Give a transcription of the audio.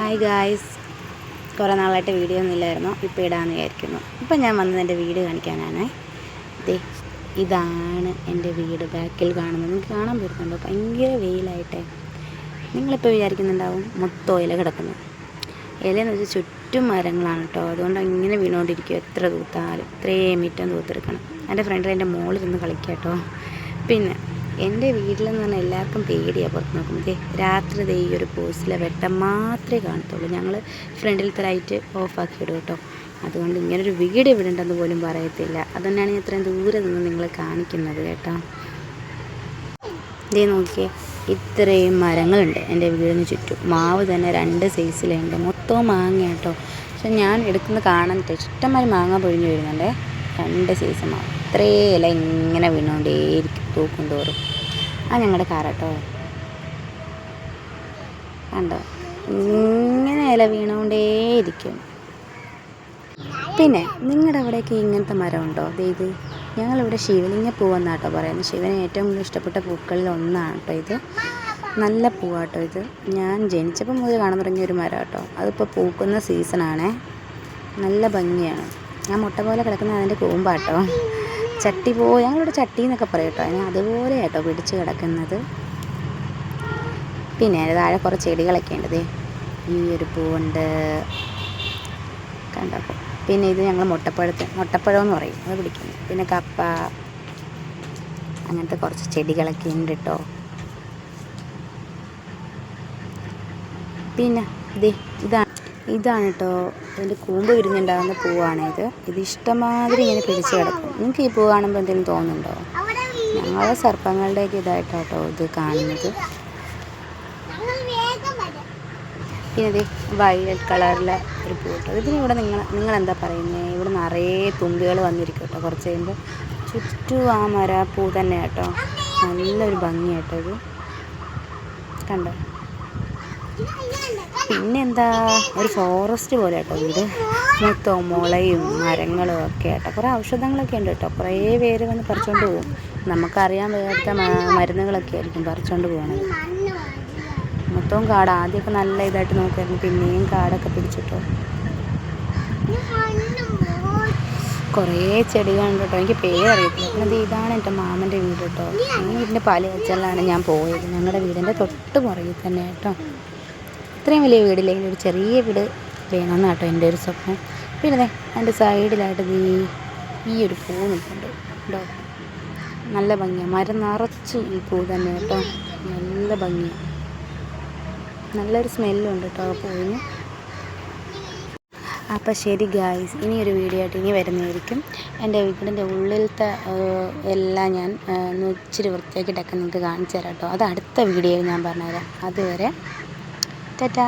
Hi guys, കുറേ നാളായിട്ട് video ഒന്നുമില്ലായിരുന്നു. ഇപ്പോൾ ഇടാമെന്ന് വിചാരിക്കുന്നു. ഇപ്പം ഞാൻ വന്നത് എൻ്റെ വീട് കാണിക്കാനാണ്. ഇതാണ് എൻ്റെ വീട്. ബാക്കിൽ കാണുന്നത് നിങ്ങൾക്ക് കാണാൻ പറ്റുന്നുണ്ടോ? ഭയങ്കര വെയിലായിട്ടേ. നിങ്ങളിപ്പോൾ വിചാരിക്കുന്നുണ്ടാവും മൊത്തം ഇല കിടക്കുന്നു. ഇലയെന്ന് വെച്ചാൽ ചുറ്റും മരങ്ങളാണ് കേട്ടോ. അതുകൊണ്ട് ഇങ്ങനെ വീണുകൊണ്ടിരിക്കും. എത്ര തൂത്താലും ഇത്രയും മിറ്റം തൂത്തെടുക്കണം. എൻ്റെ ഫ്രണ്ടിൽ എൻ്റെ മോളിരുന്ന് കളിക്കുക കേട്ടോ. പിന്നെ എൻ്റെ വീട്ടിലെന്ന് പറഞ്ഞാൽ എല്ലാവർക്കും പേടിയാണ് പുറത്ത് നോക്കുമ്പോൾ. രാത്രി ഈ ഒരു പോസ്റ്റിലെ വെട്ടം മാത്രമേ കാണത്തുള്ളൂ. ഞങ്ങൾ ഫ്രണ്ടിലത്തെ ലൈറ്റ് ഓഫാക്കി ഇടും കേട്ടോ. അതുകൊണ്ട് ഇങ്ങനൊരു വീട് ഇവിടെ ഉണ്ടെന്ന് പോലും പറയത്തില്ല. അതുകൊണ്ടാണ് ഞാൻ ഇത്രയും ദൂരെ നിന്ന് നിങ്ങളെ കാണിക്കുന്നത് കേട്ടോ. ഇതേ നോക്കിയേ, ഇത്രയും മരങ്ങളുണ്ട് എൻ്റെ വീടിന് ചുറ്റും. മാവ് തന്നെ 2 സൈസിലുണ്ട്. മൊത്തവും മാങ്ങ കേട്ടോ. പക്ഷെ ഞാൻ എടുക്കുന്ന കാണാൻ ഇഷ്ടംമാതിരി മാങ്ങ പൊഴിഞ്ഞ് വരുന്നുണ്ടേ. 2 സൈസ് മാവ്. ഇത്രയും ഇല ഇങ്ങനെ വീണുകൊണ്ടേയിരിക്കും തൂക്കും തോറും. ഞങ്ങളുടെ കാറാട്ടോ. കണ്ടോ, ഇങ്ങനെ ഇല വീണുകൊണ്ടേയിരിക്കും. പിന്നെ നിങ്ങളുടെ അവിടെയൊക്കെ ഇങ്ങനത്തെ മരമുണ്ടോ? ഇത് ഞങ്ങളിവിടെ ശിവലിംഗ പൂവെന്നാട്ടോ പറയുന്നത്. ശിവന് ഏറ്റവും കൂടുതൽ ഇഷ്ടപ്പെട്ട പൂക്കളിൽ ഒന്നാണ് കേട്ടോ ഇത്. നല്ല പൂവാട്ടോ ഇത്. ഞാൻ ജനിച്ചപ്പോൾ മുതൽ കാണാൻ തുടങ്ങിയ ഒരു മരം കേട്ടോ. അതിപ്പോൾ പൂക്കുന്ന സീസണാണേ. നല്ല ഭംഗിയാണ്. ആ മുട്ട പോലെ കിടക്കുന്ന അതിൻ്റെ കൂമ്പാട്ടോ. ചട്ടി ഞങ്ങളിവിടെ ചട്ടി എന്നൊക്കെ പറയും കേട്ടോ. അതിന് അതുപോലെ കേട്ടോ പിടിച്ച് കിടക്കുന്നത്. പിന്നെ അതിന് താഴെ കുറേ ചെടികളൊക്കെ ഉണ്ട്. ഈ ഒരു പൂവുണ്ട് കണ്ടപ്പോൾ. പിന്നെ ഇത് ഞങ്ങൾ മുട്ടപ്പഴം എന്ന് പറയും, അത് പിടിക്കുന്നു. പിന്നെ കപ്പ, അങ്ങനത്തെ കുറച്ച് ചെടികളൊക്കെ ഉണ്ട് കേട്ടോ. പിന്നെ ഇതാണ് കേട്ടോ ഇതിൻ്റെ കൂമ്പ് വിരിഞ്ഞുണ്ടാകുന്ന പൂവാണിത്. ഇത് ഇഷ്ടമാതിരി ഇങ്ങനെ പിടിച്ച് കിടക്കും. നിങ്ങൾക്ക് ഈ പൂ കാണുമ്പോൾ എന്തെങ്കിലും തോന്നുന്നുണ്ടോ? ഞങ്ങളെ സർപ്പങ്ങളുടെയൊക്കെ ഇതായിട്ടോ ഇത് കാണുന്നത്. പിന്നെ ഇത് വയലറ്റ് കളറിലെ ഒരു പൂ കേട്ടോ. ഇതിനിവിടെ നിങ്ങളെന്താ പറയുന്നത്? ഇവിടെ നിറയെ തുമ്പികൾ വന്നിരിക്കും കേട്ടോ. കുറച്ച് കഴിയുമ്പോൾ ചുറ്റും ആ പൂ തന്നെ കേട്ടോ. നല്ലൊരു ഭംഗി കേട്ടോ ഇത്. കണ്ടോ? പിന്നെന്താ, ഒരു ഫോറസ്റ്റ് പോലെ കേട്ടോ വീട്. മൊത്തം മുളയും മരങ്ങളും ഒക്കെ കേട്ടോ. കുറേ ഔഷധങ്ങളൊക്കെ ഉണ്ട് കേട്ടോ. കുറേ പേര് വന്ന് പറിച്ചുകൊണ്ട് പോകും. നമുക്കറിയാൻ വയ്യാത്ത മരുന്നുകളൊക്കെ ആയിരിക്കും പറിച്ചുകൊണ്ട് പോകുന്നത്. മൊത്തവും കാട്. ആദ്യമൊക്കെ നല്ല ഇതായിട്ട് നോക്കുമായിരുന്നു. പിന്നെയും കാടൊക്കെ പിടിച്ചിട്ടോ. കുറേ ചെടികളുണ്ട് കേട്ടോ. എനിക്ക് പേരറിയത്തില്ല. പിന്നെ ഇതാണ് എൻ്റെ മാമൻ്റെ വീട് കേട്ടോ. ഈ വീടിൻ്റെ പാലുകാച്ചലിലാണ് ഞാൻ പോയത്. ഞങ്ങളുടെ വീടിൻ്റെ തൊട്ട് പുറകിൽ തന്നെ കേട്ടോ. ഇത്രയും വലിയ വീടില്ലെങ്കിൽ ഒരു ചെറിയ വീട് വേണമെന്ന് കേട്ടോ എൻ്റെ ഒരു സ്വപ്നം. പിന്നെ എൻ്റെ സൈഡിലായിട്ട് ഈ ഒരു പൂ നിൽക്കുന്നുണ്ട് കേട്ടോ. നല്ല ഭംഗിയാണ്. മരം നിറച്ച് ഈ പൂ തന്നെ കേട്ടോ. നല്ല ഭംഗിയാണ്. നല്ലൊരു സ്മെല്ലുണ്ട് കേട്ടോ ആ പൂവിന്. അപ്പോൾ ശരി ഗായ്സ്, ഇനിയൊരു വീഡിയോ ആയിട്ട് ഇനി വരുന്നതായിരിക്കും. എൻ്റെ വീടിൻ്റെ ഉള്ളിലത്തെ എല്ലാം ഞാൻ ഇച്ചിരി വൃത്തിയാക്കിയിട്ടൊക്കെ നിങ്ങൾക്ക് കാണിച്ചു തരാം കേട്ടോ. അത് അടുത്ത വീഡിയോയിൽ ഞാൻ പറഞ്ഞുതരാം. അതുവരെ ടാറ്റാ.